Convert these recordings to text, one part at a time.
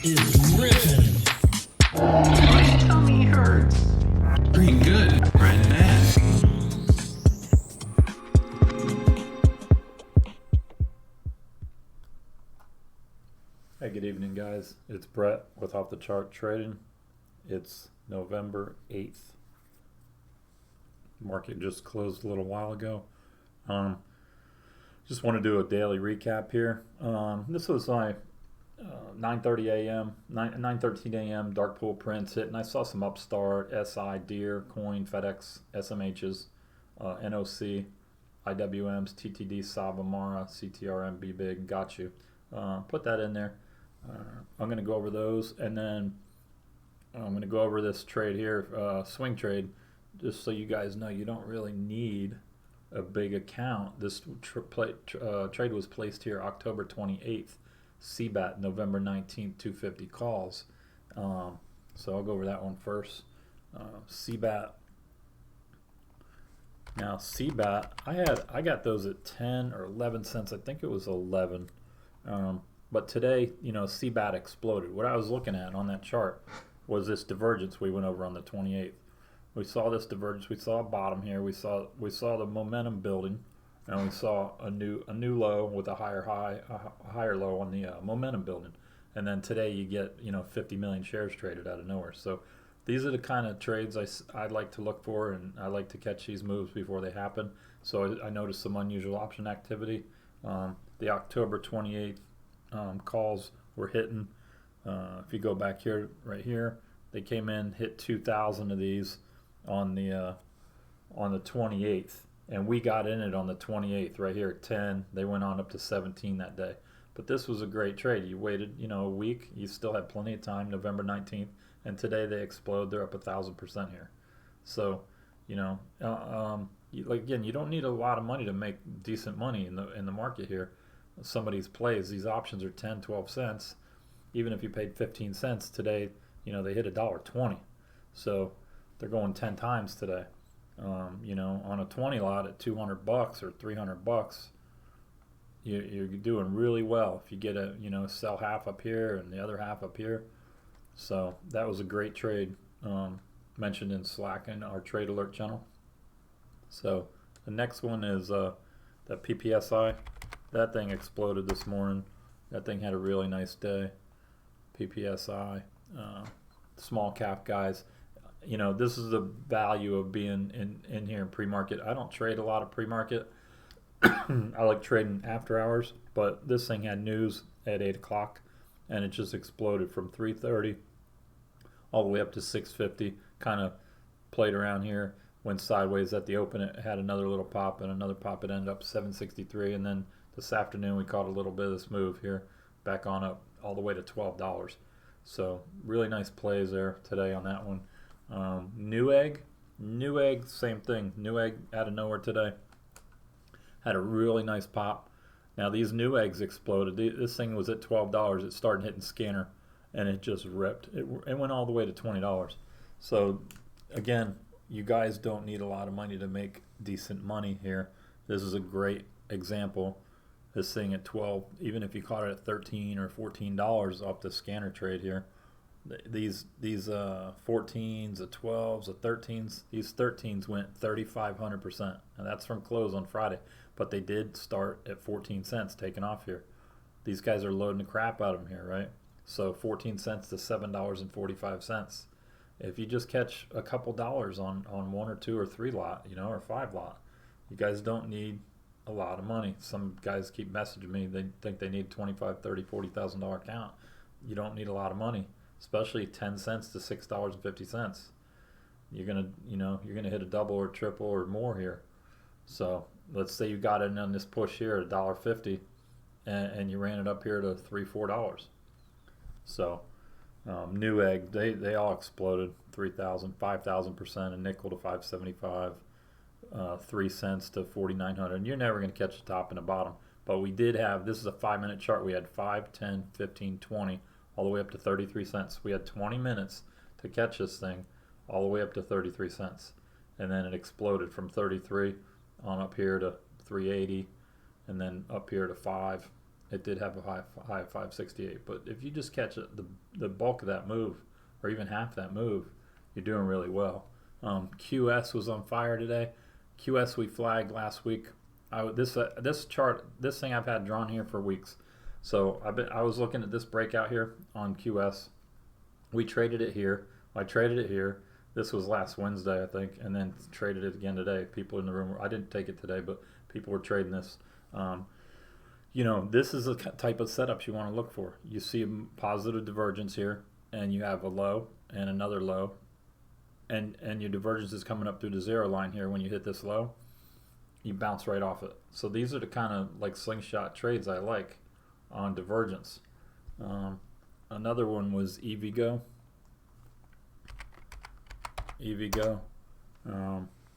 is ripping. My tummy hurts. Pretty good right now. Hey, good evening, guys. It's Brett with Off the Chart Trading. It's November 8th. Market just closed a little while ago. Just want to do a daily recap here. This was my 9:30 a.m., 9:13 a.m. dark pool prints hit, and I saw some Upstart, SI, Deere, Coin, FedEx, SMHs, NOC, IWMs, TTD, Saba, Mara, CTRM, BBig, got you. Put that in there. I'm going to go over those, and then I'm going to go over this trade here, swing trade, just so you guys know you don't really need a big account. This trade was placed here October 28th, CBAT November 19th, 250 calls. So I'll go over that one first. CBAT. Now CBAT, I got those at 10 or 11 cents. I think it was 11. But today, CBAT exploded. What I was looking at on that chart was this divergence we went over on the 28th. We saw this divergence. We saw a bottom here. We saw the momentum building, and we saw a new low with a higher high, a higher low on the momentum building. And then today you get 50 million shares traded out of nowhere. So these are the kind of trades I like to look for, and I like to catch these moves before they happen. So I noticed some unusual option activity. The October 28th calls were hitting. If you go back here, right here, they came in, hit 2,000 of these on the 28th, and we got in it on the 28th right here at 10. They went on up to 17 that day. But this was a great trade. You waited, a week. You still had plenty of time. November 19th, and today they explode. They're up 1,000% here. So, again, you don't need a lot of money to make decent money in the market here. Some of these plays, these options are 10, 12 cents. Even if you paid 15 cents today, they hit $1.20. So they're going 10 times today. On a 20 lot at $200 or $300, you're doing really well if you get sell half up here and the other half up here. So that was a great trade, mentioned in Slack and our trade alert channel. So the next one is the PPSI. That thing exploded this morning. That thing had a really nice day. PPSI, small cap guys. This is the value of being in here in pre-market. I don't trade a lot of pre-market. I like trading after hours, but this thing had news at 8 o'clock, and it just exploded from 3:30 all the way up to 6:50. Kind of played around here, went sideways at the open. It had another little pop and another pop. It ended up 763, and then this afternoon we caught a little bit of this move here, back on up all the way to $12. So really nice plays there today on that one. Newegg, same thing. Newegg out of nowhere today. Had a really nice pop. Now these Newegg's exploded. This thing was at $12. It started hitting scanner, and it just ripped. It went all the way to $20. So again, you guys don't need a lot of money to make decent money here. This is a great example. This thing at 12, even if you caught it at $13 or $14 off the scanner trade here, these 14s, the 12s, the 13s, these 13s went 3,500%, and that's from close on Friday. But they did start at 14 cents, taking off here. These guys are loading the crap out of them here, right? So 14 cents to $7.45. If you just catch a couple dollars on one or two or three lot, or five lot, you guys don't need a lot of money. Some guys keep messaging me. They think they need $25,000, $30,000, $40,000 account. You don't need a lot of money, especially 10 cents to $6.50. You're gonna hit a double or triple or more here. So let's say you got in on this push here at $1.50, and you ran it up here to $3, $4. So Newegg, they all exploded 3,000, 5,000%, and nickel to 575. 3 cents to 4,900, and you're never going to catch the top and the bottom. But we did have, this is a 5-minute chart. We had 5, 10, 15, 20, all the way up to 33 cents. We had 20 minutes to catch this thing all the way up to 33 cents, and then it exploded from 33 on up here to 380, and then up here to 5, it did have a high of 568. But if you just catch the bulk of that move, or even half that move, you're doing really well. QS was on fire today. QS we flagged last week. This chart, this thing I've had drawn here for weeks. So I was looking at this breakout here on QS. We traded it here. I traded it here. This was last Wednesday, I think, and then traded it again today. People in the room, I didn't take it today, but people were trading this. You know, this is the type of setups you want to look for. You see a positive divergence here, and you have a low and another low, and your divergence is coming up through the zero line here. When you hit this low, you bounce right off it. So these are the kind of like slingshot trades I like on divergence. Another one was EVGO.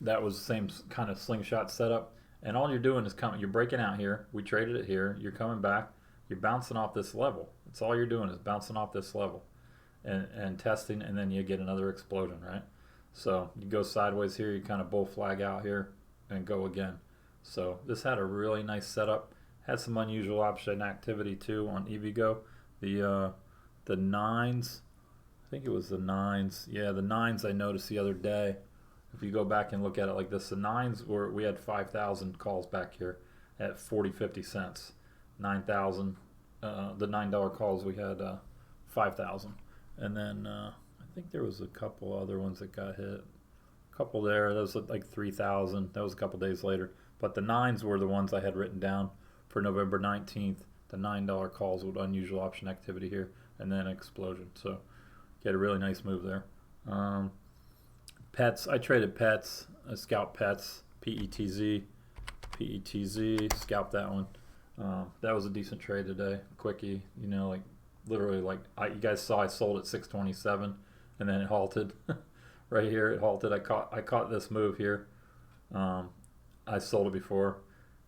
That was the same kind of slingshot setup. And all you're doing is you're breaking out here. We traded it here. You're coming back. You're bouncing off this level. That's all you're doing is bouncing off this level and testing, and then you get another explosion, right? So you go sideways here. You kind of bull flag out here and go again. So this had a really nice setup. Had some unusual option activity too on EVGO. The nines, I think it was the nines. Yeah, the nines I noticed the other day. If you go back and look at it like this, the nines we had 5,000 calls back here at 40-50 cents. 9,000, the $9 calls we had 5,000, and then I think there was a couple other ones that got hit. A couple there. That was like 3,000. That was a couple days later. But the nines were the ones I had written down for November 19th. The $9 calls with unusual option activity here, and then explosion. So get a really nice move there. PETZ, I traded PETZ, I scalped PETZ, PETZ, scalped that one. That was a decent trade today, quickie, you know, like literally like you guys saw I sold at 627 and then it halted right here. It halted. I caught this move here. I sold it before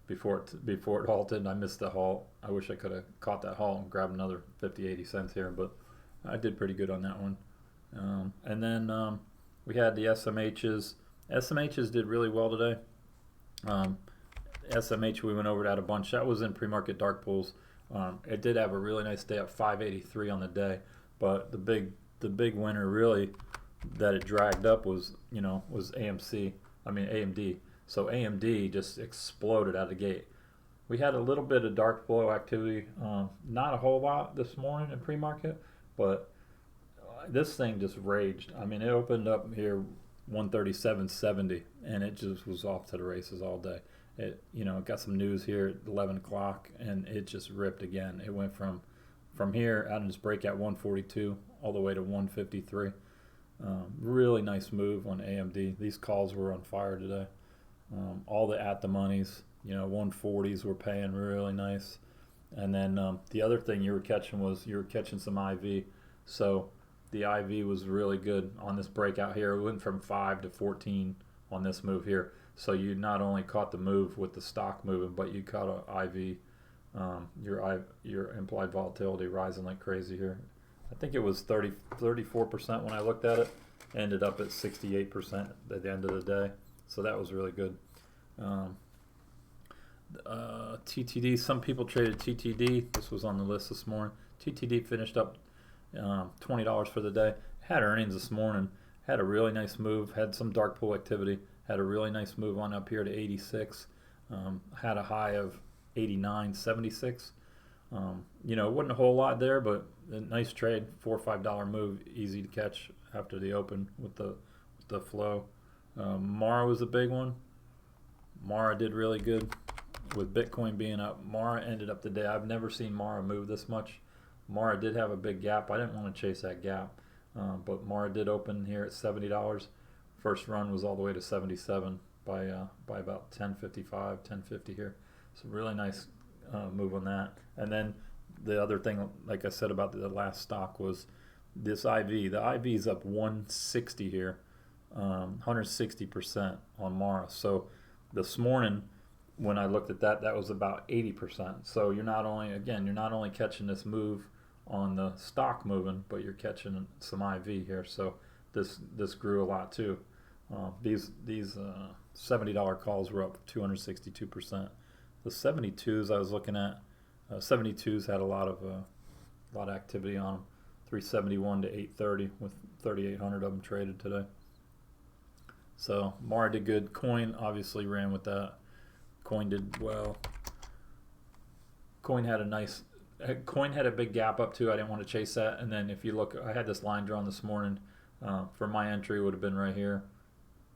it halted, and I missed the halt. I wish I could have caught that halt and grabbed another 50-80 cents here, but I did pretty good on that one. And then we had the SMHs. SMHs did really well today. SMH, we went over that a bunch. That was in pre-market dark pools. It did have a really nice day at 583 on the day, but the big winner really that it dragged up was AMD. So AMD just exploded out of the gate. We had a little bit of dark flow activity, not a whole lot this morning in pre-market, but this thing just raged. I mean, it opened up here 137.70, and it just was off to the races all day. It got some news here at 11 o'clock, and it just ripped again. It went from here out in this break at 142 all the way to 153. Really nice move on AMD. These calls were on fire today. All the at the monies, 140s were paying really nice. And then the other thing you were catching some IV. So the IV was really good on this breakout here. It went from 5 to 14 on this move here. So you not only caught the move with the stock moving, but you caught a IV, your implied volatility rising like crazy here. I think it was 34% when I looked at it. Ended up at 68% at the end of the day. So that was really good. TTD, some people traded TTD. This was on the list this morning. TTD finished up $20 for the day. Had earnings this morning. Had a really nice move. Had some dark pool activity. Had a really nice move on up here to 86. Had a high of 89.76. Wasn't a whole lot there, but a nice trade. $4 or $5 move, easy to catch after the open with the flow. Mara was a big one. Mara did really good with Bitcoin being up. Mara ended up the day. I've never seen Mara move this much. Mara did have a big gap. I didn't want to chase that gap, but Mara did open here at $70. First run was all the way to 77 by about 10.55, 10.50 here. So really nice move on that. And then the other thing, like I said about the last stock, was this IV. The IV is up 160 here, 160% on Mara. So this morning, when I looked at that, that was about 80%. So you're not only catching this move on the stock moving, but you're catching some IV here. So this grew a lot too. These $70 calls were up 262%. The 72s I was looking at, 72s had a lot of activity on them. 371 to 830 with 3,800 of them traded today. So Mara did good. Coin obviously ran with that. Coin did well. Coin had a big gap up too. I didn't want to chase that. And then if you look, I had this line drawn this morning. For my entry, it would have been right here.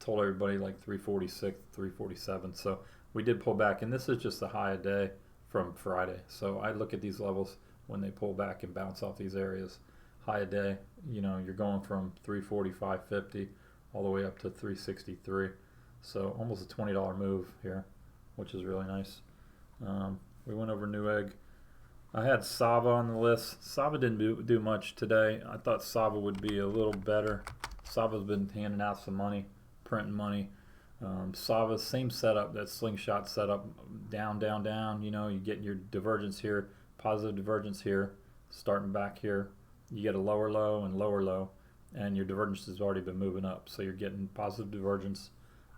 Told everybody like 346, 347. So we did pull back, and this is just the high a day from Friday. So I look at these levels when they pull back and bounce off these areas. High a day, you know, you're going from 345.50 all the way up to 363. So almost a $20 move here, which is really nice. We went over Newegg. I had Sava on the list. Sava didn't do much today. I thought Sava would be a little better. Sava's been handing out some money, printing money. Sava, same setup, that slingshot setup, down, down, down. You know, you get your divergence here, positive divergence here, starting back here. You get a lower low and lower low, and your divergence has already been moving up. So you're getting positive divergence,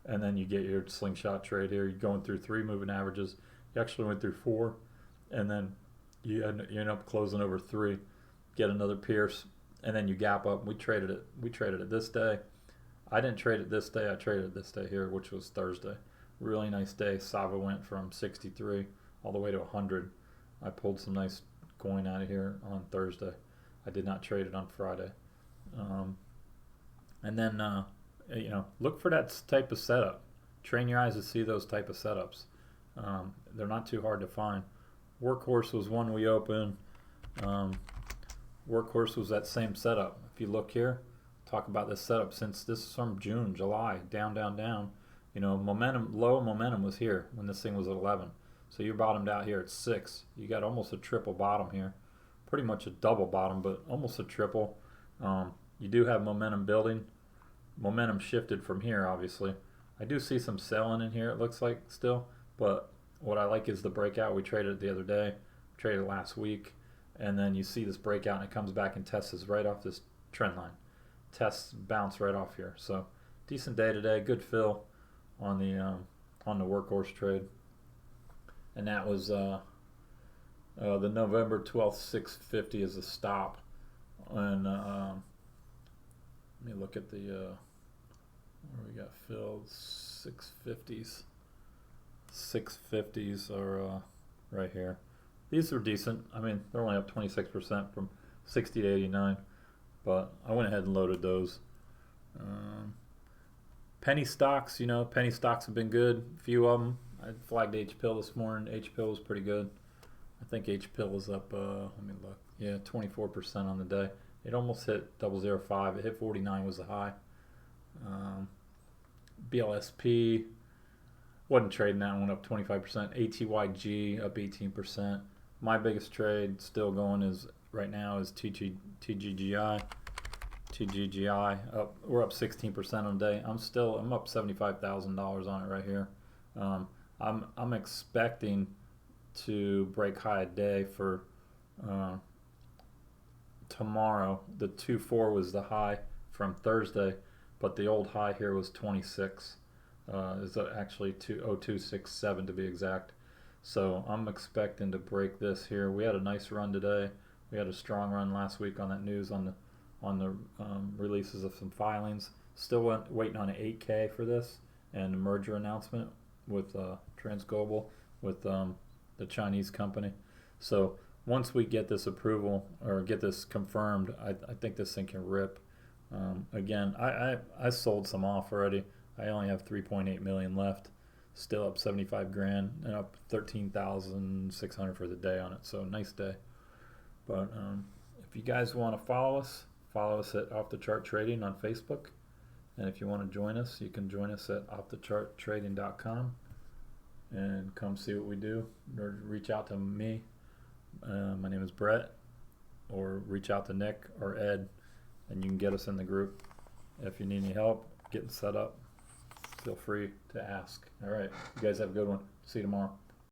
and then you get your slingshot trade here. You're going through 3 moving averages. You actually went through 4, and then you end up closing over 3, get another pierce, and then you gap up. We traded it this day. I didn't trade it this day. I traded it this day here, which was Thursday. Really nice day. Sava went from 63 all the way to 100. I pulled some nice coin out of here on Thursday. I did not trade it on Friday. And then, you know, look for that type of setup. Train your eyes to see those type of setups. They're not too hard to find. Workhorse was one we opened. Workhorse was that same setup. If you look here, talk about this setup since this is from June, July, down, down, down. You know, momentum, low momentum was here when this thing was at 11. So you bottomed out here at 6. You got almost a triple bottom here. Pretty much a double bottom, but almost a triple. You do have momentum building. Momentum shifted from here, obviously. I do see some selling in here, it looks like, still. But what I like is the breakout. We traded it the other day, traded it last week. And then you see this breakout, and it comes back and tests right off this trend line. Tests bounce right off here. So decent day today, good fill on the workhorse trade. And that was the November 12th 650 is a stop. And let me look at the where we got filled. 650s. 650s are right here. These are decent. I mean, they're only up 26% from 60 to 89, but I went ahead and loaded those. Penny stocks, you know, penny stocks have been good. A few of them. I flagged H-Pill this morning. H-Pill was pretty good. I think H-Pill was up, let me look. Yeah, 24% on the day. It almost hit 005. It hit 49 was the high. BLSP, wasn't trading that one, up 25%. ATYG up 18%. My biggest trade still going is right now is TGGI. TGGI up. We're up 16% on the day. I'm up $75,000 on it right here. I'm expecting to break high a day for tomorrow. The 2.4 was the high from Thursday, but the old high here was 26. Is actually 20267 to be exact. So I'm expecting to break this here. We had a nice run today. We had a strong run last week on that news on the releases of some filings. Still waiting on an 8K for this and a merger announcement with Transglobal with the Chinese company. So once we get this approval or get this confirmed, I think this thing can rip. Again, I sold some off already. I only have 3.8 million left. Still up 75 grand and up 13,600 for the day on it. So nice day. But if you guys want to follow us at Off the Chart Trading on Facebook. And if you want to join us, you can join us at offtecharttrading.com and come see what we do. Or reach out to me. My name is Brett. Or reach out to Nick or Ed, and you can get us in the group. If you need any help getting set up, feel free to ask. All right. You guys have a good one. See you tomorrow.